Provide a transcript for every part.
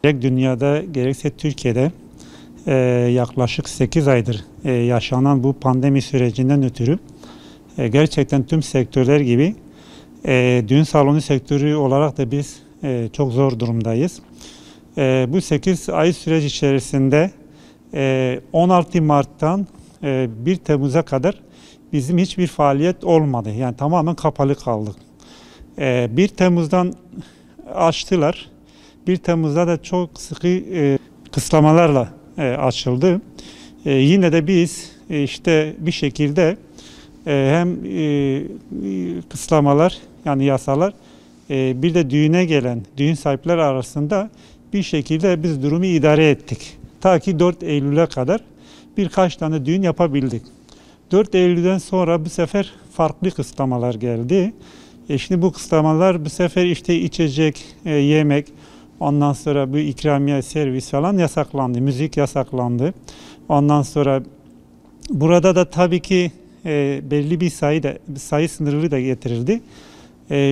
Gerek dünyada gerekse Türkiye'de yaklaşık 8 aydır yaşanan bu pandemi sürecinden ötürü gerçekten tüm sektörler gibi düğün salonu sektörü olarak da biz çok zor durumdayız. Bu 8 ay süreç içerisinde 16 Mart'tan 1 Temmuz'a kadar bizim hiçbir faaliyet olmadı. Yani tamamen kapalı kaldık. 1 Temmuz'dan açtılar. 1 Temmuz'da da çok sıkı kısıtlamalarla açıldı. Yine de biz işte bir şekilde hem kısıtlamalar yani yasalar bir de düğüne gelen düğün sahipleri arasında bir şekilde biz durumu idare ettik. Ta ki 4 Eylül'e kadar birkaç tane düğün yapabildik. 4 Eylül'den sonra bu sefer farklı kısıtlamalar geldi. Şimdi bu kısıtlamalar bu sefer işte içecek, yemek, ondan sonra bu ikramiye, servis falan yasaklandı. Müzik yasaklandı. Ondan sonra burada da tabii ki belli bir sayı sınırı da getirildi.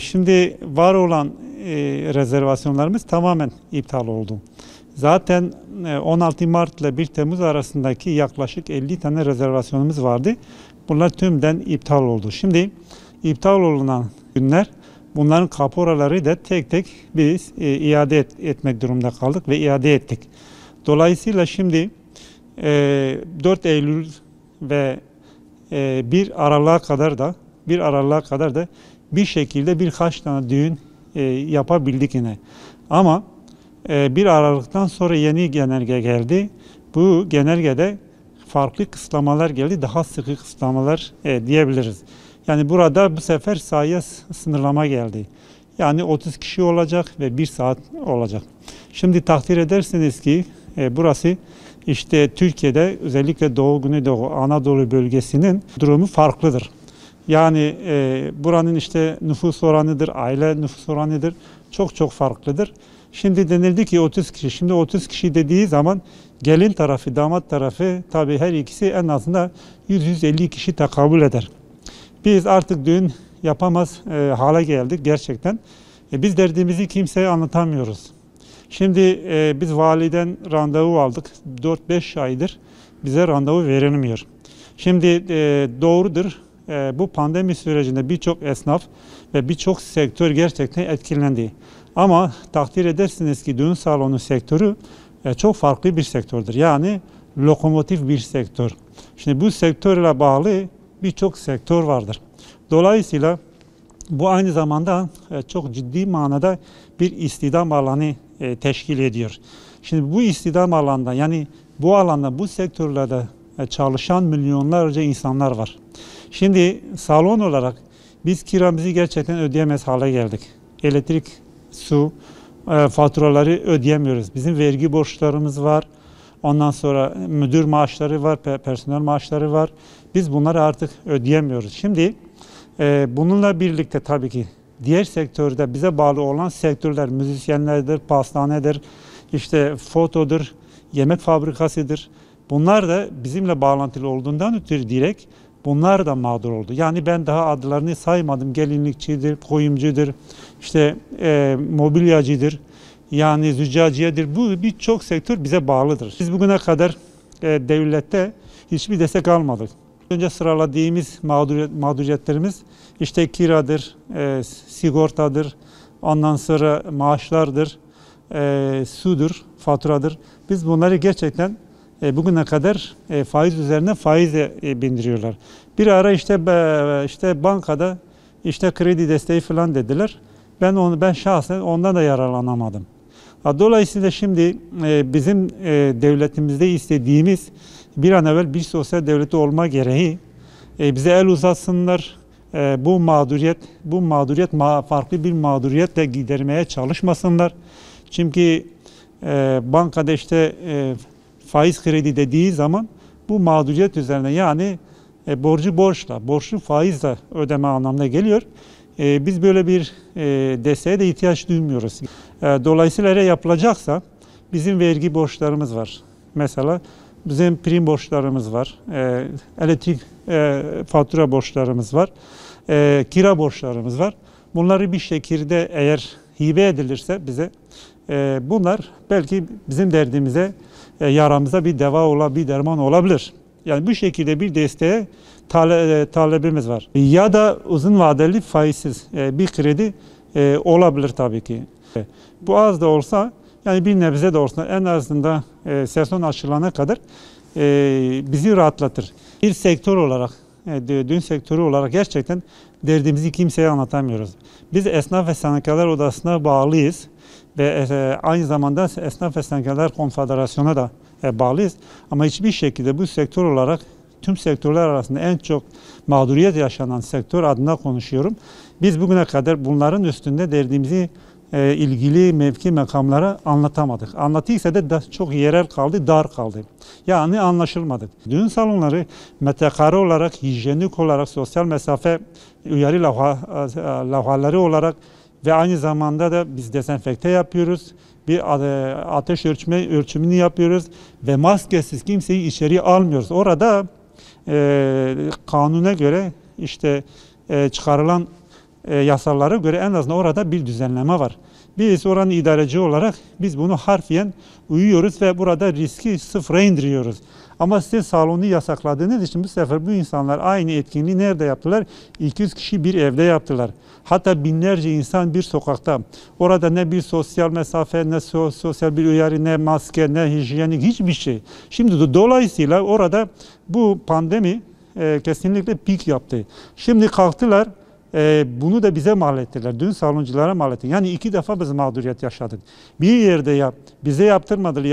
Şimdi var olan rezervasyonlarımız tamamen iptal oldu. Zaten 16 Mart ile 1 Temmuz arasındaki yaklaşık 50 tane rezervasyonumuz vardı. Bunlar tümden iptal oldu. Şimdi iptal olunan günler, bunların kaporaları da tek tek biz iade etmek durumunda kaldık ve iade ettik. Dolayısıyla şimdi 4 Eylül ve 1 Aralık'a kadar da bir şekilde birkaç tane düğün yapabildik yine. Ama 1 Aralık'tan sonra yeni genelge geldi. Bu genelgede farklı kısıtlamalar geldi. Daha sıkı kısıtlamalar diyebiliriz. Yani burada bu sefer sayıya sınırlama geldi. Yani 30 kişi olacak ve 1 saat olacak. Şimdi takdir edersiniz ki burası işte Türkiye'de özellikle Doğu, Güneydoğu, Anadolu bölgesinin durumu farklıdır. Yani buranın işte nüfus oranıdır, aile nüfus oranıdır. Çok farklıdır. Şimdi denildi ki 30 kişi. Şimdi 30 kişi dediği zaman gelin tarafı, damat tarafı tabii her ikisi en azından 100-150 kişi tekabül eder. Biz artık düğün yapamaz hale geldik gerçekten. Biz derdimizi kimseye anlatamıyoruz. Şimdi biz validen randevu aldık. 4-5 aydır bize randevu verilmiyor. Şimdi doğrudur. Bu pandemi sürecinde birçok esnaf ve birçok sektör gerçekten etkilendi. Ama takdir edersiniz ki düğün salonu sektörü çok farklı bir sektördür. Yani lokomotif bir sektör. Şimdi bu sektörle bağlı birçok sektör vardır. Dolayısıyla bu aynı zamanda çok ciddi manada bir istihdam alanı teşkil ediyor. Şimdi bu istihdam alanında yani bu alanda bu sektörlerde çalışan milyonlarca insanlar var. Şimdi salon olarak biz kiramızı gerçekten ödeyemez hale geldik. Elektrik, su faturaları ödeyemiyoruz. Bizim vergi borçlarımız var. Ondan sonra müdür maaşları var, personel maaşları var. Biz bunları artık ödeyemiyoruz. Şimdi Bununla birlikte tabii ki diğer sektörde bize bağlı olan sektörler, müzisyenlerdir, pastanedir, işte fotodur, yemek fabrikasıdır. Bunlar da bizimle bağlantılı olduğundan ötürü direkt bunlar da mağdur oldu. Yani ben daha adlarını saymadım. Gelinlikçidir, kuyumcudur, işte mobilyacıdır, yani züccaciyedir. Bu birçok sektör bize bağlıdır. Biz bugüne kadar devlette hiçbir destek almadık. Önce sıraladığımız mağduriyetlerimiz işte kiradır, sigortadır, ondan sonra maaşlardır, sudur, faturadır. Biz bunları gerçekten bugüne kadar faiz üzerine faiz bindiriyorlar. Bir ara işte bankada işte kredi desteği falan dediler. Ben şahsen ondan da yararlanamadım. Dolayısıyla şimdi bizim devletimizde istediğimiz bir an evvel bir sosyal devleti olma gereği bize el uzatsınlar. Bu mağduriyet farklı bir mağduriyetle gidermeye çalışmasınlar. Çünkü bankada işte faiz kredi dediği zaman bu mağduriyet üzerine, yani borcu borçla, borçlu faizle ödeme anlamına geliyor. Biz böyle bir desteğe de ihtiyaç duymuyoruz. Dolayısıyla eğer yapılacaksa bizim vergi borçlarımız var. Mesela bizim prim borçlarımız var, elektrik fatura borçlarımız var, kira borçlarımız var. Bunları bir şekilde eğer hibe edilirse bize, bunlar belki bizim derdimize, yaramıza bir deva bir derman olabilir. Yani bu şekilde bir desteğe talebimiz var. Ya da uzun vadeli faizsiz bir kredi olabilir tabii ki. Bu az da olsa, yani bir nebze de olsa en azından sezon açılana kadar bizi rahatlatır. Bir sektör olarak, düğün sektörü olarak gerçekten derdimizi kimseye anlatamıyoruz. Biz Esnaf ve Sanatkarlar Odası'na bağlıyız ve aynı zamanda Esnaf ve Sanatkarlar Konfederasyonu'na da bağlıyız. Ama hiçbir şekilde bu sektör olarak tüm sektörler arasında en çok mağduriyet yaşanan sektör adına konuşuyorum. Biz bugüne kadar bunların üstünde derdimizi ilgili mevki makamlara anlatamadık. Anlattıysa da çok yerel kaldı, dar kaldı. Yani anlaşılmadık. Düğün salonları metrekare olarak, hijyenik olarak, sosyal mesafe uyarı levhaları olarak ve aynı zamanda da biz dezenfekte yapıyoruz. Bir ateş ölçümünü yapıyoruz ve maskesiz kimseyi içeri almıyoruz. Orada kanuna göre işte çıkarılan yasalara göre en azından orada bir düzenleme var. Biz oranın idareci olarak biz bunu harfiyen uyuyoruz ve burada riski sıfıra indiriyoruz. Ama siz salonu yasakladığınız için bu sefer bu insanlar aynı etkinliği nerede yaptılar? 200 kişi bir evde yaptılar. Hatta binlerce insan bir sokakta. Orada ne bir sosyal mesafe, ne sosyal bir uyarı, ne maske, ne hijyenik, hiçbir şey. Şimdi dolayısıyla orada bu pandemi kesinlikle pik yaptı. Şimdi kalktılar. Bunu da bize mal ettiler. Düğün salonculara mal ettiler. Yani 2 defa biz mağduriyet yaşadık. Bir yerde bize yaptırmadılar,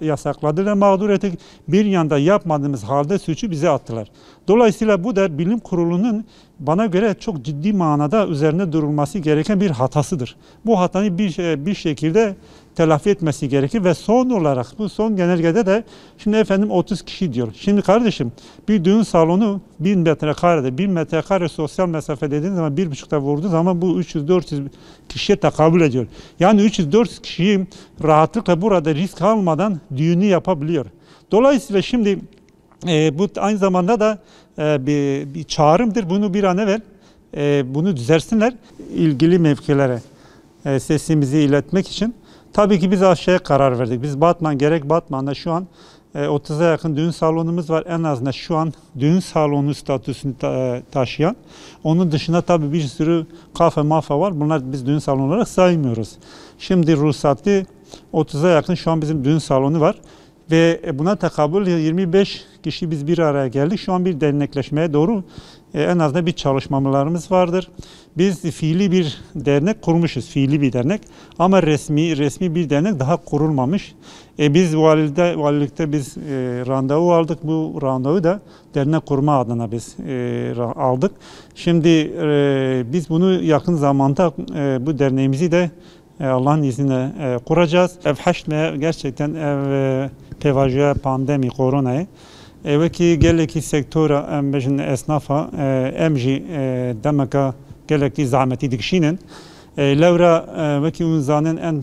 yasakladılar, mağdur ettik. Bir yanda yapmadığımız halde suçu bize attılar. Dolayısıyla bu da bilim kurulunun bana göre çok ciddi manada üzerine durulması gereken bir hatasıdır. Bu hatayı bir şekilde telafi etmesi gerekir ve son olarak bu son genelgede de şimdi efendim 30 kişi diyor. Şimdi kardeşim bir düğün salonu 1000 metrekarede 1000 metrekare sosyal mesafe dediğiniz zaman 1,5'ta vurduğu zaman bu 300-400 kişiye tekabül ediyor. Yani 300-400 kişiyi rahatlıkla burada risk almadan düğünü yapabiliyor. Dolayısıyla şimdi bu aynı zamanda da bir çağrımdır. Bunu bir an evvel bunu düzelsinler ilgili mevkilere sesimizi iletmek için. Tabii ki biz aşağıya karar verdik. Biz Batman'da şu an 30'a yakın düğün salonumuz var. En azından şu an düğün salonu statüsünü taşıyan. Onun dışında tabii bir sürü kafe var. Bunlar biz düğün salonu olarak saymıyoruz. Şimdi ruhsatlı 30'a yakın şu an bizim düğün salonu var. Ve buna tekabül 25 kişi biz bir araya geldik. Şu an bir dernekleşmeye doğru en azından bir çalışmalarımız vardır. Biz fiili bir dernek kurmuşuz, fiili bir dernek. Ama resmi bir dernek daha kurulmamış. Biz valilikte biz randevu aldık. Bu randevu da dernek kurma adına biz aldık. Şimdi biz bunu yakın zamanda bu derneğimizi de Allah'ın izniyle kuracağız. Gerçekten pevajya, pandemi, koronayı Wekî gelekî sektora em bêjin esnafa em jî demeka gelekî zahmetî dikişînin. Lewra wekî hûn zanin em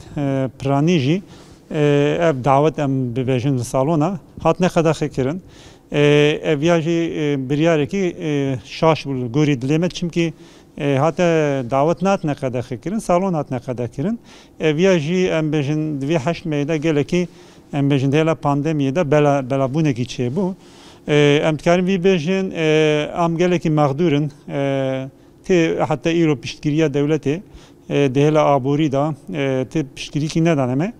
piranî jî ev dawet em bibêjin li salona hatine qedexekirin. Ev ya jî biryarekî şaş bû li gorî dilê me çimkî hate davet natine qedexekirin, salon hatine qedekirin. Ev ya jî em bêjin divê heşt Meyê de gelekî em bêjin dêla pandemiyê de belabûnekî çêbû. Em dikarin vî bêjin em gelekî mexdûrin tê heta îro piştgiriya dewletê dihêla aborî da tê piştgirîkî nedan em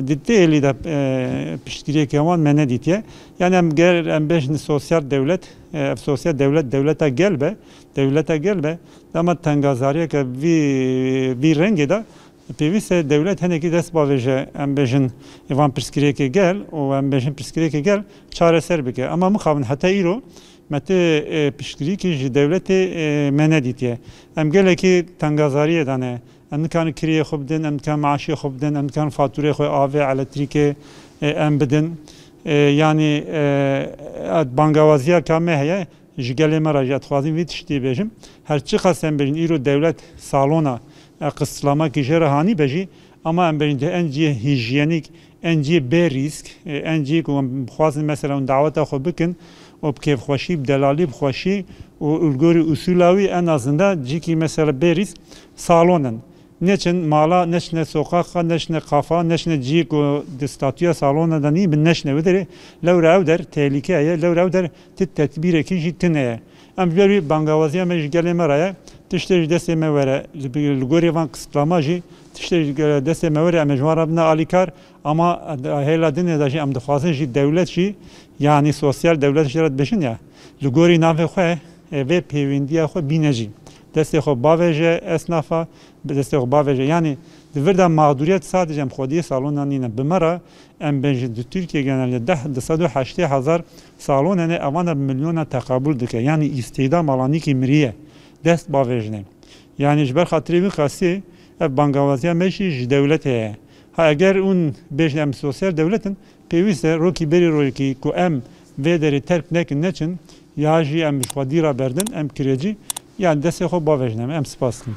di tê êlî de piştgiriyekê wan me nedîtiye. Yani em bêjin sosyal devlet, ev sosyal devlet devleta gel be dema tengazariyeke vî rengê de pêwîst e devlet hinekî dest bavêje em bêjin van pirsgirêkê gel û em bêjin pirsgirêkê gel çareser bike. Ama mixabin heta îro me tê piştgirîkî ji devletê me nedîtiye. Em gelekî tengazariyê dane. Em dikarin kiriyê xwe bidin, em dikarin maaşê xwe bidin, em dikarin fatûrê xwe avê elektrîkê em bidin. Yani bangawaziya ka me heye ji gelê me re jî ez dixwazim vî tiştî bêjim. Her çi qas em bêjin îro devlet salona qisilamakî jê re hanî be jî ama em bêjin en cî hîjyenîk, en cî bê rîsk, en cî ku em dixwazin mesela hûn daweta xwe bikin û bi kêfxweşî, bi delalî bixweşî û ulgorî usûla wî en azında cîkî mesela bê rîsk salonin. Neçin mala, neçine sokağa, neçine kafa, neçine cî ku di statûya salona da nî bin neçine vedere lewra ew der tehlike ye, lewra ew der ti tedbîrekî jî tune ye. Em ji ber wî bangawaziya me ji gelê me re ye tiştê ji destê me were li gorî van qisitlama jî tiştê ji destê me were em ji wan re bine alîkar ama hêla dinê de jî em dixwazin jî dewlet jî yani sosyal devlet jî re dibêjin ya li gorî navê xwe vê pêwîndiya xwe bîne jî. Destê xwe bavêje esnafa, destê xwe bavêje yani di vir de mağduriyet sadece em xwediyê salonan nîne. Bi me re em bêjin di Tirkiye genelî 280,000 salon hene evan de milyona teqabûl dike. Yani îstîdam alanîkî miriye dest bavêjine. Yani ji ber xatirê wî qasî ev bangawaziya me jî ji devletê ye. Ha eger hûn bêjin em sosyal devletin pêwîst e rokî berî rokî ku em vê derê terk nekin neçin ya jî em ji xwedî re berdin em kirecî yani destê xwe bavêjine em spas dikim.